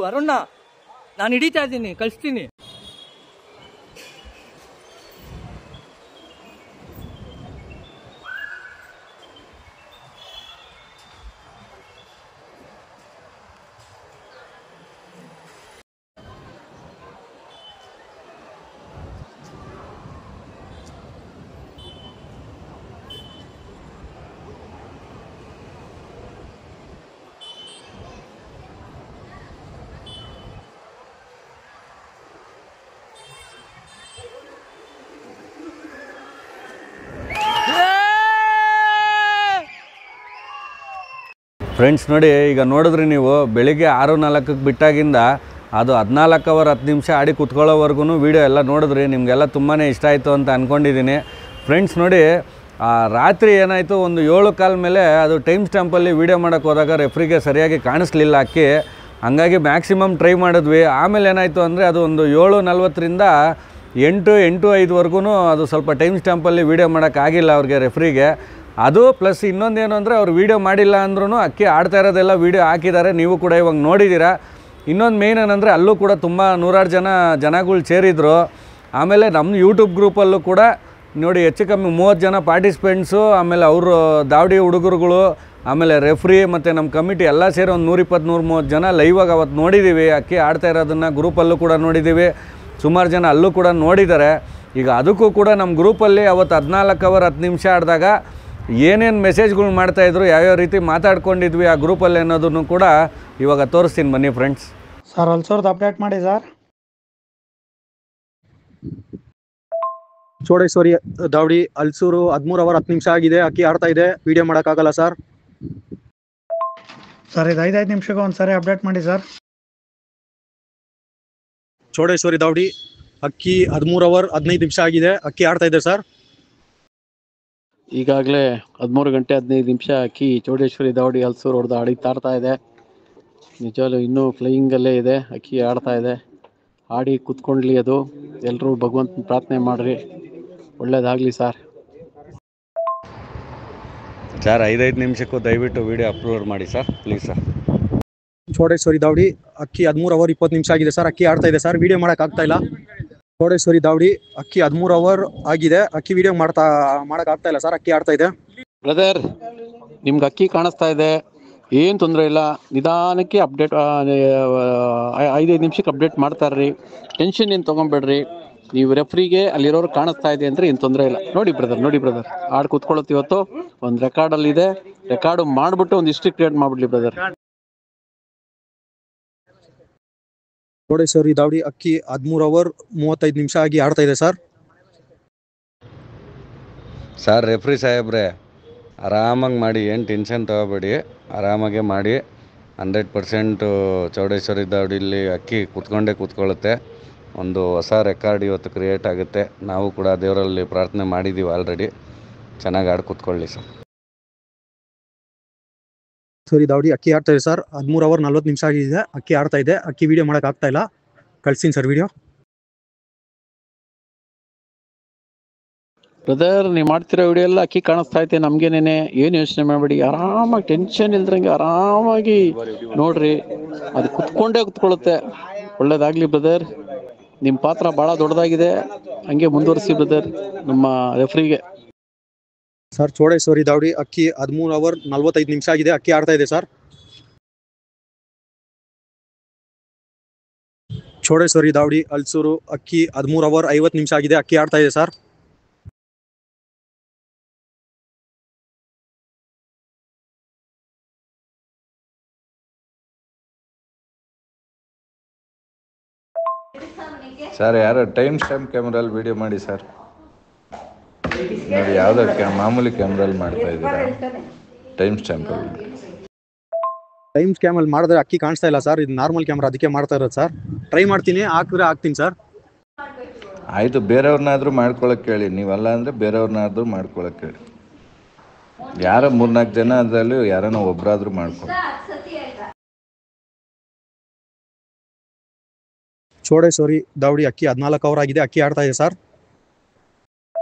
ಅರುಣ ನಾನು ಹಿಡಿತಾ ಇದ್ದೀನಿ, ಕಳಿಸ್ತೀನಿ. ಫ್ರೆಂಡ್ಸ್ ನೋಡಿ, ಈಗ ನೋಡಿದ್ರಿ ನೀವು ಬೆಳಿಗ್ಗೆ 6:04ಕ್ಕೆ ಬಿಟ್ಟಾಗಿಂದ ಅದು 14 ಅವರ್ 10 ನಿಮಿಷ ಆಡಿ ಕುತ್ಕೊಳ್ಳೋವರೆಗೂ ವೀಡಿಯೋ ಎಲ್ಲ ನೋಡಿದ್ರಿ. ನಿಮಗೆಲ್ಲ ತುಂಬಾ ಇಷ್ಟ ಆಯಿತು ಅಂತ ಅಂದ್ಕೊಂಡಿದ್ದೀನಿ. ಫ್ರೆಂಡ್ಸ್ ನೋಡಿ, ರಾತ್ರಿ ಏನಾಯಿತು, ಒಂದು 7:15 ಮೇಲೆ ಅದು ಟೈಮ್ ಸ್ಟ್ಯಾಂಪಲ್ಲಿ ವೀಡಿಯೋ ಮಾಡೋಕ್ಕೆ ಹೋದಾಗ ರೆಫ್ರಿಗೆ ಸರಿಯಾಗಿ ಕಾಣಿಸ್ಲಿಲ್ಲ ಅಕ್ಕಿ. ಹಂಗಾಗಿ ಮ್ಯಾಕ್ಸಿಮಮ್ ಟ್ರೈ ಮಾಡಿದ್ವಿ. ಆಮೇಲೆ ಏನಾಯಿತು ಅಂದರೆ ಅದು ಒಂದು 7:40ರಿಂದ 8:05ವರೆಗೂ ಅದು ಸ್ವಲ್ಪ ಟೈಮ್ ಸ್ಟ್ಯಾಂಪಲ್ಲಿ ವೀಡಿಯೋ ಮಾಡೋಕ್ಕಾಗಿಲ್ಲ ಅವ್ರಿಗೆ, ರೆಫ್ರಿಗೆ. ಅದು ಪ್ಲಸ್ ಇನ್ನೊಂದೇನು ಅಂದರೆ ಅವ್ರು ವೀಡಿಯೋ ಮಾಡಿಲ್ಲ ಅಂದ್ರೂ ಅಕ್ಕಿ ಆಡ್ತಾ ಇರೋದೆಲ್ಲ ವೀಡಿಯೋ ಹಾಕಿದ್ದಾರೆ, ನೀವು ಕೂಡ ಇವಾಗ ನೋಡಿದ್ದೀರಾ. ಇನ್ನೊಂದು ಮೇಯ್ನ್ ಏನಂದರೆ ಅಲ್ಲೂ ಕೂಡ ತುಂಬ 100 ಜನಗಳು ಸೇರಿದ್ರು. ಆಮೇಲೆ ನಮ್ಮ ಯೂಟ್ಯೂಬ್ ಗ್ರೂಪಲ್ಲೂ ಕೂಡ ನೋಡಿ ಹೆಚ್ಚು ಕಮ್ಮಿ 30 ಜನ ಪಾರ್ಟಿಸಿಪೆಂಟ್ಸು, ಆಮೇಲೆ ಅವರು ದಾವಡಿ ಹುಡುಗರುಗಳು, ಆಮೇಲೆ ರೆಫ್ರಿ ಮತ್ತು ನಮ್ಮ ಕಮಿಟಿ ಎಲ್ಲ ಸೇರಿ ಒಂದು 120-130 ಜನ ಲೈವಾಗಿ ಅವತ್ತು ನೋಡಿದ್ದೀವಿ. ಅಕ್ಕಿ ಆಡ್ತಾ ಇರೋದನ್ನು ಗ್ರೂಪಲ್ಲೂ ಕೂಡ ನೋಡಿದ್ದೀವಿ. ಸುಮಾರು ಜನ ಅಲ್ಲೂ ಕೂಡ ನೋಡಿದ್ದಾರೆ. ಈಗ ಅದಕ್ಕೂ ಕೂಡ ನಮ್ಮ ಗ್ರೂಪಲ್ಲಿ ಅವತ್ತು 14 ಅವರ್ 10 ನಿಮಿಷ ಆಡಿದಾಗ ಏನೇನು ಮೆಸೇಜ್ಗಳು ಮಾಡ್ತಾಯಿದ್ರು, ಯಾವ್ಯಾವ ರೀತಿ ಮಾತಾಡ್ಕೊಂಡಿದ್ವಿ ಆ ಗ್ರೂಪಲ್ಲಿ ಅನ್ನೋದನ್ನು ಕೂಡ ಇವಾಗ ತೋರಿಸ್ತೀನಿ ಬನ್ನಿ ಫ್ರೆಂಡ್ಸ್. ಸರ್ ಅಲ್ಸೋರ್ದು ಅಪ್ಡೇಟ್ ಮಾಡಿ ಸರ್. ಚೋಡೇಶ್ವರಿ ದಾವಡಿ ಅಲ್ಸೂರು 13 ಅವರ್ 10 ನಿಮಿಷ ಆಗಿದೆ, ಅಕ್ಕಿ ಆಡ್ತಾ ಇದೆ, ವಿಡಿಯೋ ಮಾಡೋಕ್ಕಾಗಲ್ಲ ಸರ್. ಸರ್ ಇದು 5 ನಿಮಿಷಕ್ಕೆ ಒಂದು ಸಾರಿ ಅಪ್ಡೇಟ್ ಮಾಡಿ ಸರ್. ಚೋಡೇಶ್ವರಿ ದಾವಡಿ ಅಕ್ಕಿ 13 ಅವರ್ 15 ನಿಮಿಷ ಆಗಿದೆ, ಅಕ್ಕಿ ಆಡ್ತಾ ಇದೆ ಸರ್. ಈಗಾಗಲೇ 13 ಗಂಟೆ 15 ನಿಮಿಷ ಅಕ್ಕಿ ಚೌಡೇಶ್ವರಿ ದಾವಡಿ ಹಲ್ಸೂರು ಹೊಡೆದು ಆಡ್ತಾ ಇದೆ. ನಿಜವಾಗ್ಲೂ ಇನ್ನೂ ಫ್ಲೈಯಿಂಗಲ್ಲೇ ಇದೆ, ಅಕ್ಕಿ ಆಡ್ತಾ ಇದೆ. ಆಡಿ ಕುತ್ಕೊಂಡ್ಲಿ ಅದು. ಎಲ್ಲರೂ ಭಗವಂತನ ಪ್ರಾರ್ಥನೆ ಮಾಡಿರಿ, ಒಳ್ಳೇದಾಗಲಿ ಸರ್. ಸರ್ 5 ನಿಮಿಷಕ್ಕೂ ದಯವಿಟ್ಟು ವೀಡಿಯೋ ಅಪ್ಲೋಡ್ ಮಾಡಿ ಸರ್, ಪ್ಲೀಸ್ ಸರ್. ಚೌಡೇಶ್ವರಿ ದಾವಡಿ ಅಕ್ಕಿ 13 ಅವರ್ 20 ನಿಮಿಷ ಆಗಿದೆ ಸರ್. ಅಕ್ಕಿ ಆಡ್ತಾ ಇದೆ ಸರ್, ವಿಡಿಯೋ ಮಾಡೋಕ್ಕಾಗ್ತಾ ಇಲ್ಲ. ಚೌಡೇಶ್ವರಿ ದಾವಡಿ ಅಕ್ಕಿ 13 ಅವರ್ ಆಗಿದೆ, ಅಕ್ಕಿ ವಿಡಿಯೋ ಮಾಡೋಕ್ಕಾಗ್ತಾ ಇಲ್ಲ ಸರ್, ಅಕ್ಕಿ ಆಡ್ತಾ ಇದೆ. ಬ್ರದರ್, ನಿಮ್ಗೆ ಅಕ್ಕಿ ಕಾಣಿಸ್ತಾ ಇದೆ, ಏನು ತೊಂದರೆ ಇಲ್ಲ. ನಿಧಾನಕ್ಕೆ ಅಪ್ಡೇಟ್ 5 ನಿಮಿಷಕ್ಕೆ ಅಪ್ಡೇಟ್ ಮಾಡ್ತಾರ್ರಿ. ಟೆನ್ಷನ್ ಏನು ತೊಗೊಬೇಡ್ರಿ. ನೀವು ರೆಫ್ರಿಗೆ ಅಲ್ಲಿರೋರು ಕಾಣಿಸ್ತಾ ಇದೆ ಅಂದರೆ ಏನು ತೊಂದರೆ ಇಲ್ಲ. ನೋಡಿ ಬ್ರದರ್ ಆಡ್ ಕೂತ್ಕೊಳ್ಳುತ್ತೆ. ಇವತ್ತು ಒಂದು ರೆಕಾರ್ಡಲ್ಲಿದೆ, ರೆಕಾರ್ಡು ಮಾಡಿಬಿಟ್ಟು ಒಂದು ಹಿಸ್ಟ್ರಿ ಕ್ರಿಯೇಟ್ ಮಾಡಿಬಿಡ್ಲಿ ಬ್ರದರ್. ಚೌಡೇಶ್ವರಿ ದಾವಡಿ ಅಕ್ಕಿ 13 ಅವರ್ 35 ನಿಮಿಷ ಆಗಿ ಆಡ್ತಾ ಇದೆ ಸರ್. ಸರ್ ರೆಫ್ರಿ ಸಾಹೇಬ್ರೆ, ಆರಾಮಾಗಿ ಮಾಡಿ, ಏನು ಟೆನ್ಷನ್ ತೊಗೋಬೇಡಿ, ಆರಾಮಾಗೆ ಮಾಡಿ. 100% ಚೌಡೇಶ್ವರಿ ದಾವಡಿಲಿ ಅಕ್ಕಿ ಕೂತ್ಕೊಳ್ಳುತ್ತೆ. ಒಂದು ಹೊಸ ರೆಕಾರ್ಡ್ ಇವತ್ತು ಕ್ರಿಯೇಟ್ ಆಗುತ್ತೆ. ನಾವು ಕೂಡ ದೇವರಲ್ಲಿ ಪ್ರಾರ್ಥನೆ ಮಾಡಿದ್ದೀವಿ ಆಲ್ರೆಡಿ. ಚೆನ್ನಾಗಿ ಆಡಿ ಕೂತ್ಕೊಳ್ಳಿ ಸರ್. ಚೌಡೇಶ್ವರಿ ದಾವಡಿ ಅಕ್ಕಿ ಆಡ್ತಾ ಇದೆ ಸರ್. 13 ಅವರ್ 40 ನಿಮಿಷ ಆಗಿದೆ, ಅಕ್ಕಿ ಆಡ್ತಾ ಇದೆ. ಅಕ್ಕಿ ವಿಡಿಯೋ ಮಾಡೋಕ್ಕಾಗ್ತಾ ಇಲ್ಲ, ಕಳ್ಸಿನಿ ಸರ್ ವಿಡಿಯೋ. ಬ್ರದರ್, ನೀವು ಮಾಡ್ತಿರೋ ವಿಡಿಯೋ ಎಲ್ಲ ಅಕ್ಕಿ ಕಾಣಿಸ್ತಾ ಐತೆ ನಮಗೇನೇನೆ. ಏನು ಯೋಚನೆ ಮಾಡಬೇಡಿ, ಆರಾಮಾಗಿ ಟೆನ್ಷನ್ ಇಲ್ದ್ರಂಗೆ ಆರಾಮಾಗಿ ನೋಡ್ರಿ. ಅದು ಕುತ್ಕೊಳ್ಳುತ್ತೆ. ಒಳ್ಳೇದಾಗಲಿ ಬ್ರದರ್. ನಿಮ್ಮ ಪಾತ್ರ ಭಾಳ ದೊಡ್ಡದಾಗಿದೆ, ಹಂಗೆ ಮುಂದುವರಿಸಿ ಬ್ರದರ್ ನಮ್ಮ ರೆಫ್ರಿಗೆ. ಸರ್ ಚೌಡೇಶ್ವರಿ ದಾವಡಿ ಅಕ್ಕಿ 13 ಅವರ್ 45 ನಿಮಿಷ ಆಗಿದೆ, ಅಕ್ಕಿ ಆಡ್ತಾ ಇದೆ ಸರ್. ಚೌಡೇಶ್ವರಿ ದಾವಡಿ ಅಲ್ಸೂರು ಅಕ್ಕಿ 13 ಅವರ್ 50 ನಿಮಿಷ ಆಗಿದೆ, ಅಕ್ಕಿ ಆಡ್ತಾ ಇದೆ ಸರ್. ಸರ್ ಯಾರೋ ಟೈಮ್ ಸ್ಟ್ಯಾಂಪ್ ಕ್ಯಾಮ್ರಲ್ಲಿ ವಿಡಿಯೋ ಮಾಡಿ ಸರ್. ನೋಡಿ, ಯಾವುದೋ ಮಾಮೂಲಿ ಕ್ಯಾಮ್ರಲ್ಲಿ ಮಾಡ್ತಾ ಇದ್ದೀರಾ, ಟೈಮ್ ಸ್ಟ್ಯಾಂಪಲ್ಲಿ. ಟೈಮ್ ಸ್ಕ್ಯಾಮಲ್ಲಿ ಮಾಡಿದ್ರೆ ಅಕ್ಕಿ ಕಾಣಿಸ್ತಾ ಇಲ್ಲ ಸರ್. ಇದು ನಾರ್ಮಲ್ ಕ್ಯಾಮ್ರಾ, ಅದಕ್ಕೆ ಮಾಡ್ತಾ ಇರೋದು ಸರ್. ಟ್ರೈ ಮಾಡ್ತೀನಿ, ಹಾಕ್ತೀನಿ ಸರ್. ಆಯಿತು, ಬೇರೆಯವ್ರನ್ನಾದರೂ ಮಾಡ್ಕೊಳಕ್ಕೆ ಹೇಳಿ. ನೀವಲ್ಲ ಅಂದರೆ ಬೇರೆಯವ್ರನ್ನಾದರೂ ಮಾಡ್ಕೊಳಕ್ಕೆ ಹೇಳಿ. ಯಾರೋ 3-4 ಜನ ಅದರಲ್ಲಿ ಯಾರನ್ನ ಒಬ್ಬರಾದರೂ ಮಾಡ್ಕೊಳ್ಳಿ. ಚೌಡೇಶ್ವರಿ ದಾವಡಿ ಅಕ್ಕಿ 14 ಅವರ್ ಆಗಿದೆ, ಅಕ್ಕಿ ಆಡ್ತಾ ಇದೆ sir.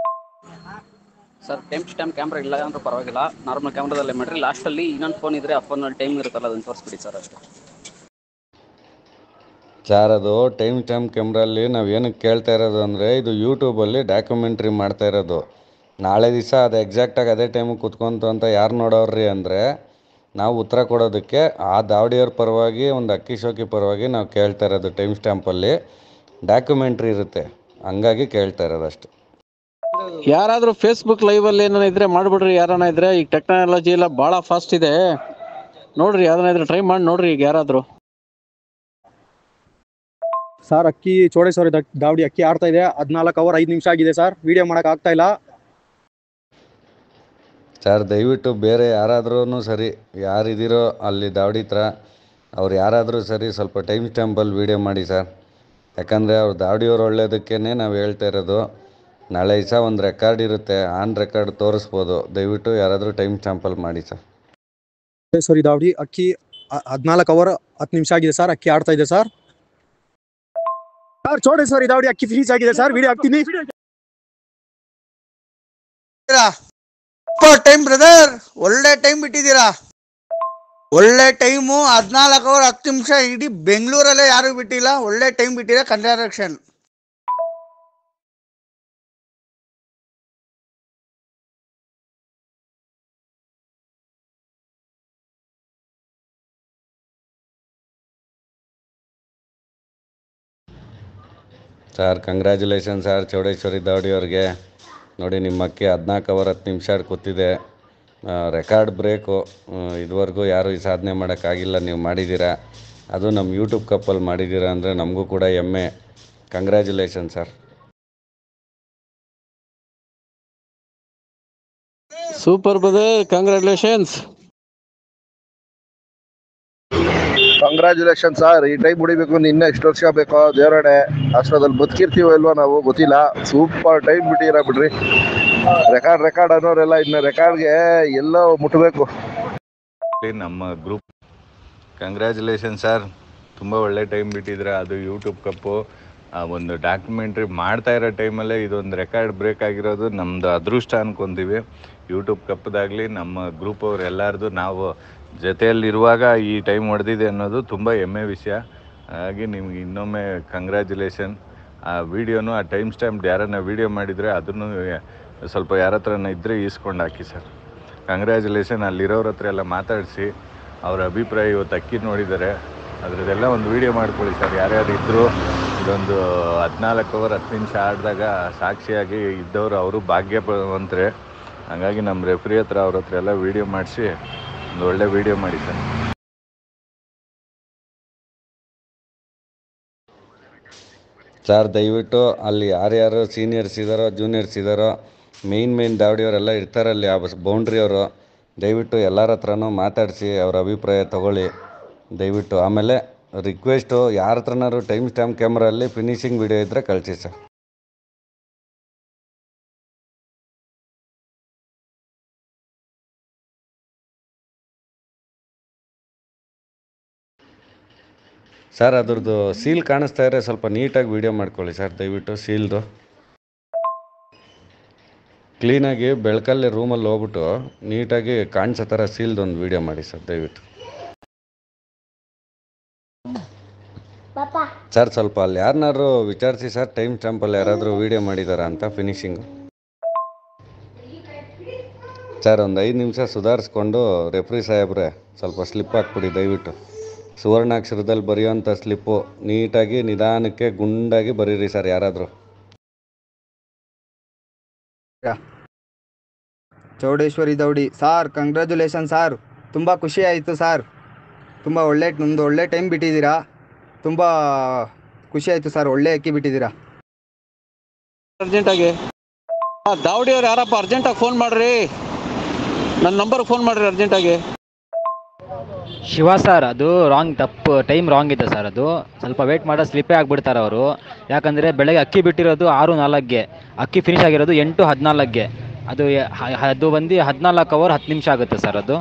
Sir time stamp camera ಇಲ್ಲ ಅಂದ್ರೆ ಪರವಾಗಿಲ್ಲ, ನಾರ್ಮಲ್ ಕ್ಯಾಮ್ರಾದಲ್ಲೇ ಮಾಡಿರಿ. ಲಾಸ್ಟಲ್ಲಿ ಇನ್ನೊಂದು ಫೋನ್ ಇದ್ದರೆ ಆ ಫೋನಲ್ಲಿ ಟೈಮ್ ಇರುತ್ತಲ್ಲ, ಅದನ್ನು ತೋರಿಸ್ಬಿಡಿ ಸರ್ ಅಷ್ಟೇ. ಸರ್ ಅದು ಟೈಮ್ ಸ್ಟ್ಯಾಂಪ್ ಕ್ಯಾಮ್ರಲ್ಲಿ ನಾವು ಏನಕ್ಕೆ ಕೇಳ್ತಾ ಇರೋದು ಅಂದರೆ, ಇದು ಯೂಟ್ಯೂಬಲ್ಲಿ ಡಾಕ್ಯುಮೆಂಟ್ರಿ ಮಾಡ್ತಾ ಇರೋದು. ನಾಳೆ ದಿವಸ ಅದು ಎಕ್ಸಾಕ್ಟಾಗಿ ಅದೇ ಟೈಮಿಗೆ ಕುತ್ಕೊಂತು ಅಂತ ಯಾರು ನೋಡೋರ್ರಿ ಅಂದರೆ, ನಾವು ಉತ್ತರ ಕೊಡೋದಕ್ಕೆ ಆ ದಾವಡಿಯವ್ರ ಪರವಾಗಿ, ಒಂದು ಅಕ್ಕಿ ಶೋಕಿ ಪರವಾಗಿ ನಾವು ಕೇಳ್ತಾ ಇರೋದು. ಟೈಮ್ ಸ್ಟ್ಯಾಂಪಲ್ಲಿ ಡಾಕ್ಯುಮೆಂಟ್ರಿ ಇರುತ್ತೆ, ಹಂಗಾಗಿ ಕೇಳ್ತಾ ಇರೋದು ಅಷ್ಟೆ. ಯಾರಾದರೂ ಫೇಸ್ಬುಕ್ ಲೈವಲ್ಲಿ ಏನಾರ ಇದ್ರೆ ಮಾಡಿಬಿಡ್ರಿ. ಯಾರನ್ನ ಇದ್ರೆ, ಈಗ ಟೆಕ್ನಾಲಜಿ ಎಲ್ಲ ಭಾಳ ಫಾಸ್ಟ್ ಇದೆ. ನೋಡ್ರಿ, ಯಾರನ್ನ ಇದ್ರೆ ಟ್ರೈ ಮಾಡಿ ನೋಡ್ರಿ. ಈಗ ಯಾರಾದರೂ ಸರ್ ಅಕ್ಕಿ ಚೌಡೇಶ್ವರಿ ದಾವಡಿ ಅಕ್ಕಿ ಆಡ್ತಾ ಇದೆ, 14 ಅವರ್ 5 ನಿಮಿಷ ಆಗಿದೆ ಸರ್. ವಿಡಿಯೋ ಮಾಡೋಕ್ಕಾಗ್ತಾ ಇಲ್ಲ ಸರ್. ದಯವಿಟ್ಟು ಬೇರೆ ಯಾರಾದ್ರೂ ಸರಿ, ಯಾರಿದ್ದೀರೋ ಅಲ್ಲಿ ದಾವಡಿ ಹತ್ರ, ಅವ್ರು ಯಾರಾದರೂ ಸರಿ ಸ್ವಲ್ಪ ಟೈಮ್ ಸ್ಟ್ಯಾಂಪಲ್ಲಿ ವೀಡಿಯೋ ಮಾಡಿ ಸರ್. ಯಾಕಂದರೆ ಅವ್ರು ದಾವಡಿಯವ್ರು ಒಳ್ಳೇದಕ್ಕೇ ನಾವು ಹೇಳ್ತಾ ಇರೋದು. ನಾಳೆ ದಿವಸ ಒಂದು ರೆಕಾರ್ಡ್ ಇರುತ್ತೆ, ಆನ್ ರೆಕಾರ್ಡ್ ತೋರಿಸ್ಬೋದು. ದಯವಿಟ್ಟು ಯಾರಾದರೂ ಟೈಮ್ ಸ್ಟ್ಯಾಂಪಲ್ಲಿ ಮಾಡಿ ಸರ್. ಚೌಡೇಶ್ವರಿ ದಾವಡಿ ಅಕ್ಕಿ 14 ಅವರ್ 10 ನಿಮಿಷ ಆಗಿದೆ ಸರ್, ಅಕ್ಕಿ ಆಡ್ತಾ ಇದೆ ಸರ್. ಚೌಡೇಶ್ವರಿ ದಾವಡಿ ಅಕ್ಕಿ ಫಿನಿಶ್ ಆಗಿದೆ ಸರ್, ವಿಡಿಯೋ ಹಾಕ್ತೀನಿ. ಟೈಮ್ ಬ್ರದರ್, ಒಳ್ಳೆ ಟೈಮ್ ಬಿಟ್ಟಿದ್ದೀರಾ. ಒಳ್ಳೆ ಟೈಮು, 14 ಅವರ್ 10 ನಿಮಿಷ. ಇಡೀ ಬೆಂಗಳೂರಲ್ಲೇ ಯಾರು ಬಿಟ್ಟಿಲ್ಲ. ಒಳ್ಳೆ ಟೈಮ್ ಬಿಟ್ಟಿದೆ. Congratulation. Sir congratulation sir Chowdeshwari ದಾವಡಿಯವ್ರಿಗೆ. ನೋಡಿ, ನಿಮ್ಮ ಅಕ್ಕಿ 14 ಅವರ್ 10 ನಿಮಿಷ ಕೂತಿದೆ. Record break. ಇದುವರೆಗೂ ಯಾರೂ ಈ ಸಾಧನೆ ಮಾಡೋಕ್ಕಾಗಿಲ್ಲ, ನೀವು ಮಾಡಿದ್ದೀರಾ. ಅದು ನಮ್ಮ ಯೂಟ್ಯೂಬ್ ಕಪ್ಪಲ್ಲಿ ಮಾಡಿದ್ದೀರಾ ಅಂದರೆ ನಮಗೂ ಕೂಡ ಹೆಮ್ಮೆ. Congratulation sir. Super brother, congratulations. Congratulation sir. ಈ ಟೈಮ್ ಹೊಡಿಬೇಕು, ಇನ್ನೂ ಎಷ್ಟು ವರ್ಷ ಬೇಕೋ ದೇವರಡೆ ಅಷ್ಟರಲ್ಲಿ ಬದುಕಿರ್ತೀವೋ ಇಲ್ವೋ ನಾವು ಗೊತ್ತಿಲ್ಲ. ಸೂಪರ್ ಟೈಮ್ ಬಿಟ್ಟಿರ ಬಿಡ್ರಿ. ರೆಕಾರ್ಡ್ ಅನ್ನೋರೆಲ್ಲ ಇನ್ನು ರೆಕಾರ್ಡ್ಗೆ ಎಲ್ಲೋ ಮುಟ್ಟಬೇಕು. ನಮ್ಮ ಗ್ರೂಪ್ ಕಂಗ್ರ್ಯಾಚುಲೇಷನ್ ಸರ್. ತುಂಬ ಒಳ್ಳೆ ಟೈಮ್ ಬಿಟ್ಟಿದ್ರೆ. ಅದು ಯೂಟ್ಯೂಬ್ ಕಪ್ಪು ಒಂದು ಡಾಕ್ಯುಮೆಂಟ್ರಿ ಮಾಡ್ತಾ ಇರೋ ಟೈಮಲ್ಲೇ ಇದೊಂದು ರೆಕಾರ್ಡ್ ಬ್ರೇಕ್ ಆಗಿರೋದು ನಮ್ಮದು ಅದೃಷ್ಟ ಅನ್ಕೊತೀವಿ. ಯೂಟ್ಯೂಬ್ ಕಪ್ಪದಾಗಲಿ ನಮ್ಮ ಗ್ರೂಪ್ ಅವ್ರು ಎಲ್ಲರದು ನಾವು ಜೊತೆಯಲ್ಲಿರುವಾಗ ಈ ಟೈಮ್ ಹೊಡೆದಿದೆ ಅನ್ನೋದು ತುಂಬ ಹೆಮ್ಮೆ ವಿಷಯ. ಹಾಗಾಗಿ ನಿಮ್ಗೆ ಇನ್ನೊಮ್ಮೆ ಕಂಗ್ರ್ಯಾಚುಲೇಷನ್. ಆ ವಿಡಿಯೋನು ಆ ಟೈಮ್ ಸ್ಟ್ಯಾಂಪ್ ಯಾರನ್ನ ವೀಡಿಯೋ ಮಾಡಿದರೆ ಅದನ್ನು ಸ್ವಲ್ಪ ಯಾರ ಹತ್ರನ ಇದ್ದರೆ ಈಸ್ಕೊಂಡು ಹಾಕಿ ಸರ್. ಕಂಗ್ರ್ಯಾಚುಲೇಷನ್. ಅಲ್ಲಿರೋರ ಹತ್ರ ಎಲ್ಲ ಮಾತಾಡಿಸಿ ಅವ್ರ ಅಭಿಪ್ರಾಯ ಇವತ್ತು ಅಕ್ಕಿ ನೋಡಿದ್ದಾರೆ, ಅದರದ್ದೆಲ್ಲ ಒಂದು ವೀಡಿಯೋ ಮಾಡ್ಕೊಳ್ಳಿ ಸರ್. ಯಾರ್ಯಾರು ಇದ್ದರು ಇದೊಂದು 14 ಓವರ್ 10 ನಿಮಿಷ ಆಡಿದಾಗ ಸಾಕ್ಷಿಯಾಗಿ ಇದ್ದವರು ಅವರು ಭಾಗ್ಯವಂತರೆ. ಹಾಗಾಗಿ ನಮ್ಮ ರೆಫ್ರಿ ಹತ್ರ ಅವ್ರ ಹತ್ರ ಎಲ್ಲ ವೀಡಿಯೋ ಮಾಡಿಸಿ ಒಂದು ಒಳ್ಳೆ ವೀಡಿಯೋ ಮಾಡಿ ಸರ್. ಸರ್ ದಯವಿಟ್ಟು ಅಲ್ಲಿ ಯಾರ್ಯಾರು ಸೀನಿಯರ್ಸ್ ಇದ್ದಾರೋ ಜೂನಿಯರ್ಸ್ ಇದ್ದಾರೋ ಮೇನ್ ದಾವಡಿಯವರೆಲ್ಲ ಇರ್ತಾರಲ್ಲಿ ಆ ಬೌಂಡ್ರಿಯವರು, ದಯವಿಟ್ಟು ಎಲ್ಲರ ಹತ್ರನೂ ಮಾತಾಡಿಸಿ ಅವ್ರ ಅಭಿಪ್ರಾಯ ತಗೊಳ್ಳಿ ದಯವಿಟ್ಟು. ಆಮೇಲೆ ರಿಕ್ವೆಸ್ಟು ಯಾರ ಹತ್ರನಾದ್ರು ಟೈಮ್ ಸ್ಟ್ಯಾಂಪ್ ಕ್ಯಾಮ್ರಲ್ಲಿ ಫಿನಿಷಿಂಗ್ ವಿಡಿಯೋ ಇದ್ದರೆ ಕಳಿಸಿ ಸರ್. ಸರ್ ಅದ್ರದ್ದು ಸೀಲ್ ಕಾಣಿಸ್ತಾ ಇದ್ರೆ ಸ್ವಲ್ಪ ನೀಟಾಗಿ ವೀಡಿಯೋ ಮಾಡ್ಕೊಳ್ಳಿ ಸರ್ ದಯವಿಟ್ಟು. ಸೀಲ್ದು ಕ್ಲೀನಾಗಿ ಬೆಳಕಲ್ಲಿ ರೂಮಲ್ಲಿ ಹೋಗ್ಬಿಟ್ಟು ನೀಟಾಗಿ ಕಾಣಿಸೋ ಥರ ಸೀಲ್ದು ಒಂದು ವೀಡಿಯೋ ಮಾಡಿ ಸರ್ ದಯವಿಟ್ಟು. ಸರ್ ಸ್ವಲ್ಪ ಅಲ್ಲಿ ಯಾರನ್ನಾರು ವಿಚಾರಿಸಿ ಸರ್, ಟೈಮ್ ಸ್ಟ್ಯಾಂಪಲ್ಲಿ ಯಾರಾದರೂ ವೀಡಿಯೋ ಮಾಡಿದಾರಾ ಅಂತ ಫಿನಿಷಿಂಗು. ಸರ್ ಒಂದು 5 ನಿಮಿಷ ಸುಧಾರಿಸ್ಕೊಂಡು ರೆಫ್ರಿ ಸಾಹೇಬ್ರೆ ಸ್ವಲ್ಪ ಸ್ಲಿಪ್ ಹಾಕ್ಬಿಡಿ ದಯವಿಟ್ಟು. ಸುವರ್ಣಾಕ್ಷರದಲ್ಲಿ ಬರೆಯೋಂಥ ಸ್ಲಿಪ್ಪು ನೀಟಾಗಿ ನಿಧಾನಕ್ಕೆ ಗುಂಡಾಗಿ ಬರೀರಿ ಸರ್ ಯಾರಾದರೂ. Chowdeshwari Dowdi sir, congratulation sir. ತುಂಬ ಖುಷಿ ಆಯಿತು ಸಾರ್. ತುಂಬ ನಿಮ್ಮದು ಒಳ್ಳೆ ಟೈಮ್ ಬಿಟ್ಟಿದ್ದೀರಾ. ತುಂಬ ಖುಷಿ ಆಯಿತು ಸರ್, ಒಳ್ಳೆ ಅಕ್ಕಿ ಬಿಟ್ಟಿದ್ದೀರಾ. ಅರ್ಜೆಂಟಾಗಿ ದಾವಡಿಯವ್ರು ಯಾರಪ್ಪ ಅರ್ಜೆಂಟಾಗಿ ಫೋನ್ ಮಾಡಿರಿ, ನನ್ನ ನಂಬರ್ಗೆ ಫೋನ್ ಮಾಡಿರಿ ಅರ್ಜೆಂಟಾಗಿ. ಶಿವ ಸರ್, ಅದು ತಪ್ಪು ಟೈಮ್ ರಾಂಗ್ ಇದೆ ಸರ್. ಅದು ಸ್ವಲ್ಪ ವೇಟ್ ಮಾಡೋ ಸ್ಲಿಪ್ಪೇ ಆಗಿಬಿಡ್ತಾರೆ ಅವರು. ಯಾಕಂದರೆ ಬೆಳಗ್ಗೆ ಅಕ್ಕಿ ಬಿಟ್ಟಿರೋದು 6:04ಗೆ, ಅಕ್ಕಿ ಫಿನಿಶ್ ಆಗಿರೋದು 8:14ಗೆ. ಅದು ಬಂದು 14 ಓವರ್ 10 ನಿಮಿಷ ಆಗುತ್ತೆ ಸರ್. ಅದು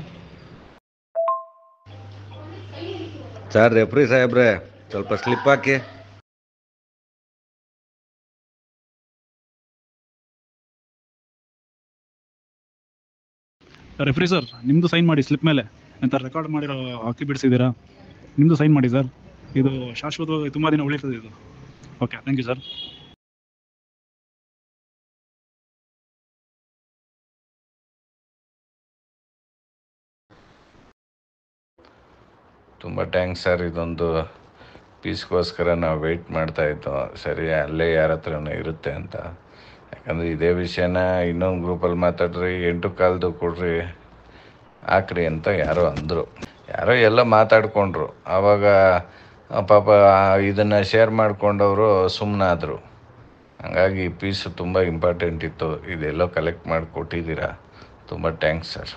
ಸರ್ ರೆಫ್ರಿ ಸಾಹೇಬ್ರೆ ಸ್ವಲ್ಪ ಸ್ಲಿಪ್ ಹಾಕಿ. ರೆಫ್ರಿ ಸರ್, ನಿಮ್ಮದು ಸೈನ್ ಮಾಡಿ ಸ್ಲಿಪ್ ಮೇಲೆ ಅಂತ ರೆಕಾರ್ಡ್ ಮಾಡಿರೋ ಅಕ್ಕಿ ಬಿಡಿಸಿದ್ದೀರಾ, ನಿಮ್ಮದು ಸೈನ್ ಮಾಡಿ ಸರ್. ಇದು ಶಾಶ್ವತವಾಗಿ ತುಂಬ ದಿನ ಉಳಿತದೆ ಇದು. Okay, thank you sir. ತುಂಬ ಥ್ಯಾಂಕ್ಸ್ ಸರ್. ಇದೊಂದು ಪೀಸ್ಗೋಸ್ಕರ ನಾವು ವೆಯ್ಟ್ ಮಾಡ್ತಾಯಿದ್ದೋ. ಸರಿ ಅಲ್ಲೇ ಯಾರ ಹತ್ರನೂ ಇರುತ್ತೆ ಅಂತ. ಯಾಕಂದರೆ ಇದೇ ವಿಷಯನ ಇನ್ನೊಂದು ಗ್ರೂಪಲ್ಲಿ ಮಾತಾಡ್ರಿ 8 ಕಾಲ್ದು ಕೊಡ್ರಿ ಹಾಕ್ರಿ ಅಂತ ಯಾರೋ ಅಂದರು. ಯಾರೋ ಎಲ್ಲ ಮಾತಾಡಿಕೊಂಡ್ರು. ಆವಾಗ ಪಾಪ ಇದನ್ನು ಶೇರ್ ಮಾಡಿಕೊಂಡವರು ಸುಮ್ಮನಾದರು. ಹಾಗಾಗಿ ಪೀಸು ತುಂಬ ಇಂಪಾರ್ಟೆಂಟ್ ಇತ್ತು. ಇದೆಲ್ಲೋ ಕಲೆಕ್ಟ್ ಮಾಡಿ ಕೊಟ್ಟಿದ್ದೀರಾ, ತುಂಬ ಥ್ಯಾಂಕ್ಸ್ ಸರ್.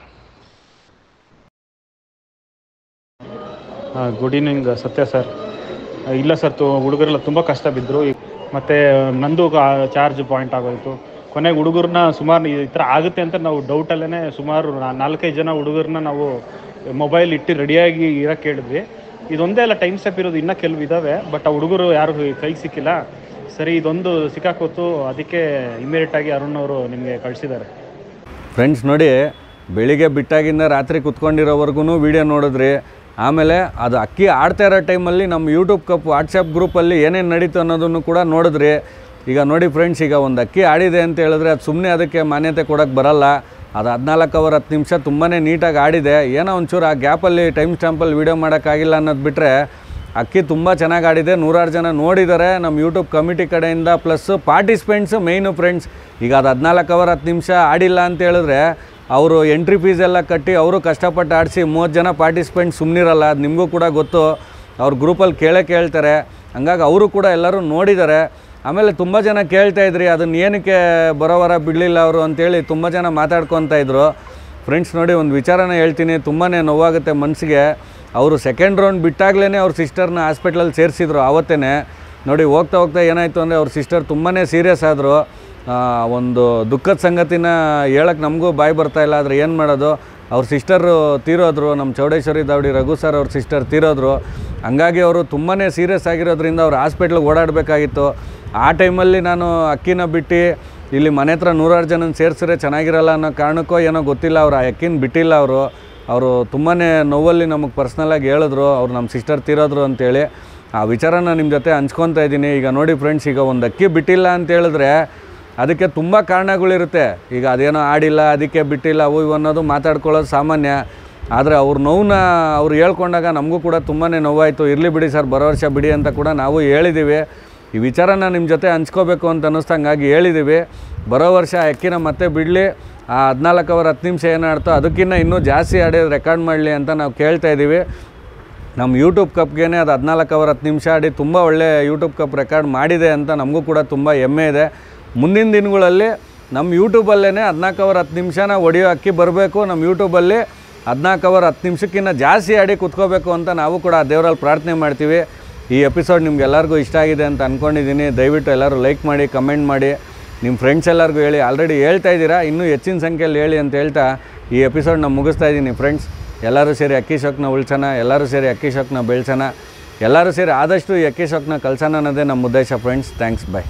ಗುಡ್ ಈವ್ನಿಂಗ್ ಸತ್ಯ ಸರ್. ಇಲ್ಲ ಸರ್, ಹುಡುಗರೆಲ್ಲ ತುಂಬ ಕಷ್ಟ ಬಿದ್ದರು. ಮತ್ತು ನಂದು ಚಾರ್ಜ್ ಪಾಯಿಂಟ್ ಆಗೋಯಿತು. ಕೊನೆಗೆ ಹುಡುಗರನ್ನ ಸುಮಾರು ಈ ಥರ ಆಗುತ್ತೆ ಅಂತ ನಾವು ಡೌಟಲ್ಲೇ ಸುಮಾರು 4-5 ಜನ ಹುಡುಗರನ್ನ ನಾವು ಮೊಬೈಲ್ ಇಟ್ಟು ರೆಡಿಯಾಗಿ ಇರೋಕ್ಕೆ ಹೇಳಿದ್ವಿ. ಇದೊಂದೇ ಅಲ್ಲ ಟೈಮ್ ಸ್ಟೆಪ್ ಇರೋದು, ಇನ್ನೂ ಕೆಲವು ಇದ್ದಾವೆ. ಬಟ್ ಆ ಹುಡುಗರು ಯಾರು ಕೈಗೆ ಸಿಕ್ಕಿಲ್ಲ. ಸರಿ, ಇದೊಂದು ಸಿಕ್ಕಾಕೋತು. ಅದಕ್ಕೆ ಇಮಿಡಿಯೇಟಾಗಿ ಅರುಣ್ ಅವರು ನಿಮಗೆ ಕಳಿಸಿದ್ದಾರೆ. ಫ್ರೆಂಡ್ಸ್ ನೋಡಿ, ಬೆಳಿಗ್ಗೆ ಬಿಟ್ಟಾಗಿಂದ ರಾತ್ರಿ ಕುತ್ಕೊಂಡಿರೋವರೆಗೂ ವೀಡಿಯೋ ನೋಡಿದ್ರಿ. ಆಮೇಲೆ ಅದು ಅಕ್ಕಿ ಆಡ್ತಾ ಇರೋ ಟೈಮಲ್ಲಿ ನಮ್ಮ ಯೂಟ್ಯೂಬ್ ಕಪ್ ವಾಟ್ಸಪ್ ಗ್ರೂಪಲ್ಲಿ ಏನೇನು ನಡೀತು ಅನ್ನೋದನ್ನು ಕೂಡ ನೋಡಿದ್ರಿ. ಈಗ ನೋಡಿ ಫ್ರೆಂಡ್ಸ್, ಈಗ ಒಂದು ಅಕ್ಕಿ ಆಡಿದೆ ಅಂತ ಹೇಳಿದ್ರೆ ಅದು ಸುಮ್ಮನೆ ಅದಕ್ಕೆ ಮಾನ್ಯತೆ ಕೊಡೋಕ್ಕೆ ಬರಲ್ಲ. ಅದು 14 ಓವರ್ 10 ನಿಮಿಷ ತುಂಬಾ ನೀಟಾಗಿ ಆಡಿದೆ. ಏನೋ ಒಂಚೂರು ಆ ಗ್ಯಾಪಲ್ಲಿ ಟೈಮ್ ಸ್ಟ್ಯಾಂಪಲ್ಲಿ ವೀಡಿಯೋ ಮಾಡೋಕ್ಕಾಗಿಲ್ಲ ಅನ್ನೋದು ಬಿಟ್ಟರೆ ಅಕ್ಕಿ ತುಂಬ ಚೆನ್ನಾಗಿ ಆಡಿದೆ. 106 ಜನ ನೋಡಿದ್ದಾರೆ ನಮ್ಮ ಯೂಟ್ಯೂಬ್ ಕಮಿಟಿ ಕಡೆಯಿಂದ, ಪ್ಲಸ್ ಪಾರ್ಟಿಸಿಪೆಂಟ್ಸು ಮೇಯ್ನು ಫ್ರೆಂಡ್ಸ್. ಈಗ ಅದು 14 ಓವರ್ 10 ನಿಮಿಷ ಆಡಿಲ್ಲ ಅಂತ ಹೇಳಿದ್ರೆ ಅವರು ಎಂಟ್ರಿ ಫೀಸ್ ಎಲ್ಲ ಕಟ್ಟಿ ಅವರು ಕಷ್ಟಪಟ್ಟು ಆಡಿಸಿ 30 ಜನ ಪಾರ್ಟಿಸಿಪೆಂಟ್ ಸುಮ್ಮನಿರಲ್ಲ. ಅದು ನಿಮಗೂ ಕೂಡ ಗೊತ್ತು, ಅವ್ರ ಗ್ರೂಪಲ್ಲಿ ಕೇಳ್ತಾರೆ. ಹಂಗಾಗಿ ಅವರು ಕೂಡ ಎಲ್ಲರೂ ನೋಡಿದ್ದಾರೆ. ಆಮೇಲೆ ತುಂಬ ಜನ ಕೇಳ್ತಾಯಿದ್ರಿ ಅದನ್ನು ಏನಕ್ಕೆ ಬರೋವರ ಬಿಡಲಿಲ್ಲ ಅವರು ಅಂತೇಳಿ ತುಂಬ ಜನ ಮಾತಾಡ್ಕೊತಾ ಇದ್ರು. ಫ್ರೆಂಡ್ಸ್ ನೋಡಿ, ಒಂದು ವಿಚಾರನ ಹೇಳ್ತೀನಿ, ತುಂಬಾ ನೋವಾಗುತ್ತೆ ಮನಸ್ಸಿಗೆ. ಅವರು ಸೆಕೆಂಡ್ ರೌಂಡ್ ಬಿಟ್ಟಾಗಲೇ ಅವ್ರ ಸಿಸ್ಟರ್ನ ಹಾಸ್ಪಿಟ್ಲಲ್ಲಿ ಸೇರಿಸಿದ್ರು. ಆವತ್ತೇ ನೋಡಿ, ಹೋಗ್ತಾ ಏನಾಯಿತು ಅಂದರೆ ಅವ್ರ ಸಿಸ್ಟರ್ ತುಂಬಾ ಸೀರಿಯಸ್ ಆದರು. ಒಂದು ದುಃಖದ ಸಂಗತಿನ ಹೇಳೋಕ್ಕೆ ನಮಗೂ ಬಾಯಿ ಬರ್ತಾಯಿಲ್ಲ. ಆದರೆ ಏನು ಮಾಡೋದು, ಅವ್ರ ಸಿಸ್ಟರು ತೀರೋದ್ರು, ನಮ್ಮ ಚೌಡೇಶ್ವರಿ ದಾವಡಿ ರಘು ಸರ್ ಅವ್ರ ಸಿಸ್ಟರ್ ತೀರೋದ್ರು. ಹಂಗಾಗಿ ಅವರು ತುಂಬಾ ಸೀರಿಯಸ್ ಆಗಿರೋದ್ರಿಂದ ಅವ್ರು ಹಾಸ್ಪಿಟ್ಲಿಗೆ ಓಡಾಡಬೇಕಾಗಿತ್ತು. ಆ ಟೈಮಲ್ಲಿ ನಾನು ಅಕ್ಕಿನ ಬಿಟ್ಟು ಇಲ್ಲಿ ಮನೆ ಹತ್ರ 100 ಜನನ ಸೇರಿಸಿದ್ರೆ ಚೆನ್ನಾಗಿರಲ್ಲ ಅನ್ನೋ ಕಾರಣಕ್ಕೋ ಏನೋ ಗೊತ್ತಿಲ್ಲ, ಅವ್ರು ಆ ಅಕ್ಕಿನ ಬಿಟ್ಟಿಲ್ಲ. ಅವರು ತುಂಬಾ ನೋವಲ್ಲಿ ನಮಗೆ ಪರ್ಸ್ನಲಾಗಿ ಹೇಳಿದ್ರು, ಅವ್ರು ನಮ್ಮ ಸಿಸ್ಟರ್ ತೀರೋದ್ರು ಅಂತೇಳಿ. ಆ ವಿಚಾರನ ನಿಮ್ಮ ಜೊತೆ ಹಂಚ್ಕೊತಾ ಇದ್ದೀನಿ. ಈಗ ನೋಡಿ ಫ್ರೆಂಡ್ಸ್, ಈಗ ಒಂದು ಅಕ್ಕಿ ಬಿಟ್ಟಿಲ್ಲ ಅಂತ ಹೇಳಿದ್ರೆ ಅದಕ್ಕೆ ತುಂಬ ಕಾರಣಗಳಿರುತ್ತೆ. ಈಗ ಅದೇನೋ ಆಡಿಲ್ಲ, ಅದಕ್ಕೆ ಬಿಟ್ಟಿಲ್ಲ, ಅವು ಇವು ಅನ್ನೋದು ಮಾತಾಡ್ಕೊಳ್ಳೋದು ಸಾಮಾನ್ಯ. ಆದರೆ ಅವ್ರ ನೋವನ್ನ ಅವ್ರು ಹೇಳ್ಕೊಂಡಾಗ ನಮಗೂ ಕೂಡ ತುಂಬಾ ನೋವಾಯಿತು. ಇರಲಿ ಬಿಡಿ ಸರ್, ಬರೋ ವರ್ಷ ಬಿಡಿ ಅಂತ ಕೂಡ ನಾವು ಹೇಳಿದ್ದೀವಿ. ಈ ವಿಚಾರನ ನಿಮ್ಮ ಜೊತೆ ಹಂಚ್ಕೋಬೇಕು ಅಂತ ಅನ್ನಿಸ್ತು, ಹಂಗಾಗಿ ಹೇಳಿದ್ದೀವಿ. ಬರೋ ವರ್ಷ ಅಕ್ಕಿನ ಮತ್ತೆ ಬಿಡಲಿ, ಆ 14 ಅವರ್ 10 ನಿಮಿಷ ಏನು ಆಡ್ತೋ ಅದಕ್ಕಿಂತ ಇನ್ನೂ ಜಾಸ್ತಿ ಆಡಿ ರೆಕಾರ್ಡ್ ಮಾಡಲಿ ಅಂತ ನಾವು ಕೇಳ್ತಾ ಇದ್ದೀವಿ. ನಮ್ಮ ಯೂಟ್ಯೂಬ್ ಕಪ್ಗೆ ಅದು 14 ಅವರ್ 10 ನಿಮಿಷ ಆಡಿ ತುಂಬ ಒಳ್ಳೆ ಯೂಟ್ಯೂಬ್ ಕಪ್ ರೆಕಾರ್ಡ್ ಮಾಡಿದೆ ಅಂತ ನಮಗೂ ಕೂಡ ತುಂಬ ಹೆಮ್ಮೆ ಇದೆ. ಮುಂದಿನ ದಿನಗಳಲ್ಲಿ ನಮ್ಮ ಯೂಟ್ಯೂಬಲ್ಲೇ 14 ಅವರ್ 10 ನಿಮಿಷನ ಹೊಡೆಯೋ ಅಕ್ಕಿ ಬರಬೇಕು. ನಮ್ಮ ಯೂಟ್ಯೂಬಲ್ಲಿ 14 ಅವರ್ 10 ನಿಮಿಷಕ್ಕಿಂತ ಜಾಸ್ತಿ ಆಡಿ ಕುತ್ಕೋಬೇಕು ಅಂತ ನಾವು ಕೂಡ ದೇವರಲ್ಲಿ ಪ್ರಾರ್ಥನೆ ಮಾಡ್ತೀವಿ. ಈ ಎಪಿಸೋಡ್ ನಿಮ್ಗೆಲ್ಲರಿಗೂ ಇಷ್ಟ ಆಗಿದೆ ಅಂತ ಅಂದ್ಕೊಂಡಿದ್ದೀನಿ. ದಯವಿಟ್ಟು ಎಲ್ಲರೂ ಲೈಕ್ ಮಾಡಿ, ಕಮೆಂಟ್ ಮಾಡಿ, ನಿಮ್ಮ ಫ್ರೆಂಡ್ಸ್ ಎಲ್ಲರಿಗೂ ಹೇಳಿ. ಆಲ್ರೆಡಿ ಹೇಳ್ತಾ ಇದ್ದೀರಾ, ಇನ್ನೂ ಹೆಚ್ಚಿನ ಸಂಖ್ಯೆಯಲ್ಲಿ ಹೇಳಿ ಅಂತ ಹೇಳ್ತಾ ಈ ಎಪಿಸೋಡ್ನ ಮುಗಿಸ್ತಾ ಇದ್ದೀನಿ ಫ್ರೆಂಡ್ಸ್. ಎಲ್ಲರೂ ಸೇರಿ ಅಕ್ಕಿ ಶಾಕ್ನ ಉಳಿಸೋಣ, ಎಲ್ಲರೂ ಸೇರಿ ಅಕ್ಕಿ ಶಾಕ್ನ ಬೆಳೆಸೋಣ, ಎಲ್ಲರೂ ಸೇರಿ ಆದಷ್ಟು ಈ ಅಕ್ಕಿ ಶಾಕ್ನ ಕಳ್ಸೋಣ ಅನ್ನೋದೇ ನಮ್ಮ ಉದ್ದೇಶ ಫ್ರೆಂಡ್ಸ್. ಥ್ಯಾಂಕ್ಸ್, ಬಾಯ್.